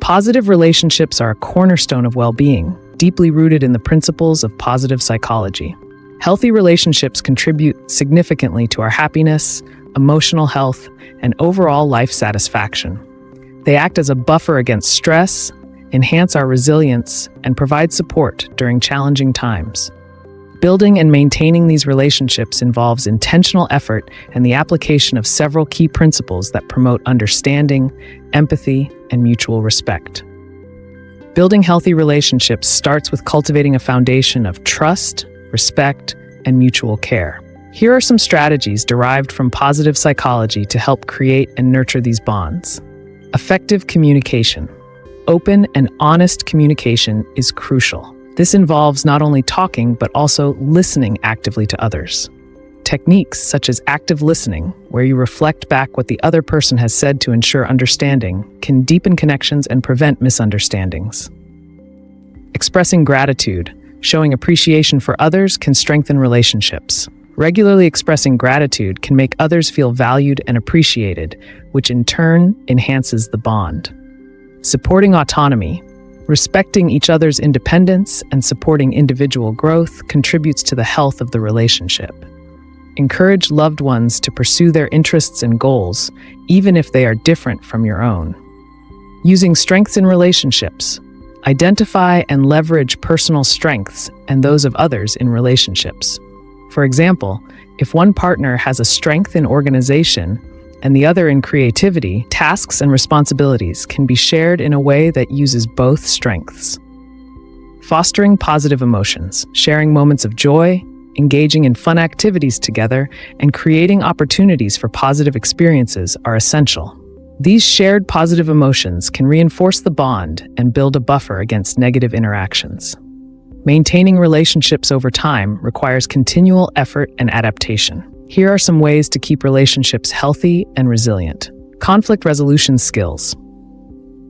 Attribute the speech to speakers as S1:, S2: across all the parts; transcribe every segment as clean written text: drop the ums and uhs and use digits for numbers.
S1: Positive relationships are a cornerstone of well-being, deeply rooted in the principles of positive psychology. Healthy relationships contribute significantly to our happiness, emotional health, and overall life satisfaction. They act as a buffer against stress, enhance our resilience, and provide support during challenging times. Building and maintaining these relationships involves intentional effort and the application of several key principles that promote understanding, empathy, and mutual respect. Building healthy relationships starts with cultivating a foundation of trust, respect, and mutual care. Here are some strategies derived from positive psychology to help create and nurture these bonds. Effective communication. Open and honest communication is crucial. This involves not only talking, but also listening actively to others. Techniques such as active listening, where you reflect back what the other person has said to ensure understanding, can deepen connections and prevent misunderstandings. Expressing gratitude, showing appreciation for others can strengthen relationships. Regularly expressing gratitude can make others feel valued and appreciated, which in turn enhances the bond. Supporting autonomy. Respecting each other's independence and supporting individual growth contributes to the health of the relationship. Encourage loved ones to pursue their interests and goals, even if they are different from your own. Using strengths in relationships. Identify and leverage personal strengths and those of others in relationships. For example, if one partner has a strength in organization and the other in creativity, tasks and responsibilities can be shared in a way that uses both strengths. Fostering positive emotions, sharing moments of joy, engaging in fun activities together, and creating opportunities for positive experiences are essential. These shared positive emotions can reinforce the bond and build a buffer against negative interactions. Maintaining relationships over time requires continual effort and adaptation. Here are some ways to keep relationships healthy and resilient. Conflict resolution skills.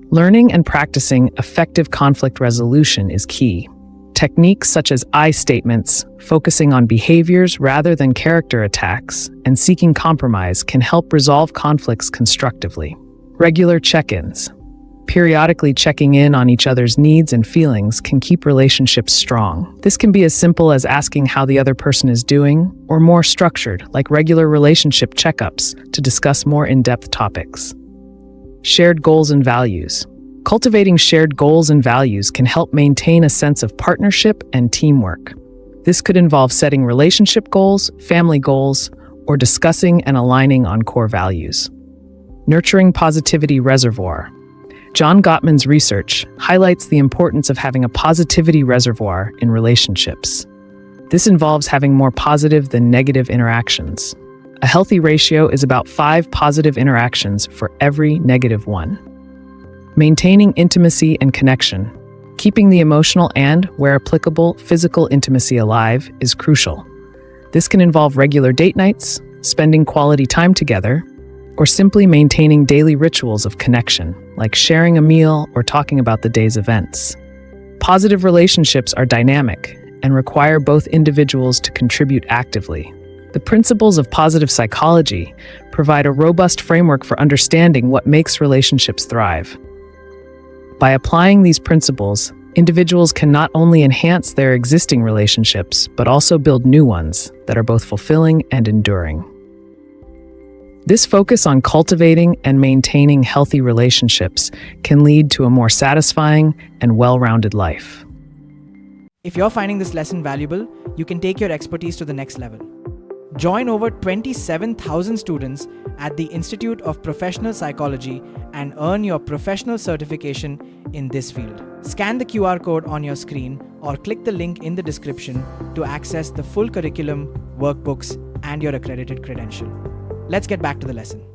S1: Learning and practicing effective conflict resolution is key. Techniques such as I statements, focusing on behaviors rather than character attacks, and seeking compromise can help resolve conflicts constructively. Regular check-ins. Periodically checking in on each other's needs and feelings can keep relationships strong. This can be as simple as asking how the other person is doing, or more structured, like regular relationship checkups to discuss more in-depth topics. Shared goals and values. Cultivating shared goals and values can help maintain a sense of partnership and teamwork. This could involve setting relationship goals, family goals, or discussing and aligning on core values. Nurturing positivity reservoir. John Gottman's research highlights the importance of having a positivity reservoir in relationships. This involves having more positive than negative interactions. A healthy ratio is about 5 positive interactions for every negative one. Maintaining intimacy and connection. Keeping the emotional and, where applicable, physical intimacy alive is crucial. This can involve regular date nights, spending quality time together, or simply maintaining daily rituals of connection, like sharing a meal or talking about the day's events. Positive relationships are dynamic and require both individuals to contribute actively. The principles of positive psychology provide a robust framework for understanding what makes relationships thrive. By applying these principles, individuals can not only enhance their existing relationships, but also build new ones that are both fulfilling and enduring. This focus on cultivating and maintaining healthy relationships can lead to a more satisfying and well-rounded life.
S2: If you're finding this lesson valuable, you can take your expertise to the next level. Join over 27,000 students at the Institute of Professional Psychology and earn your professional certification in this field. Scan the QR code on your screen or click the link in the description to access the full curriculum, workbooks, and your accredited credential. Let's get back to the lesson.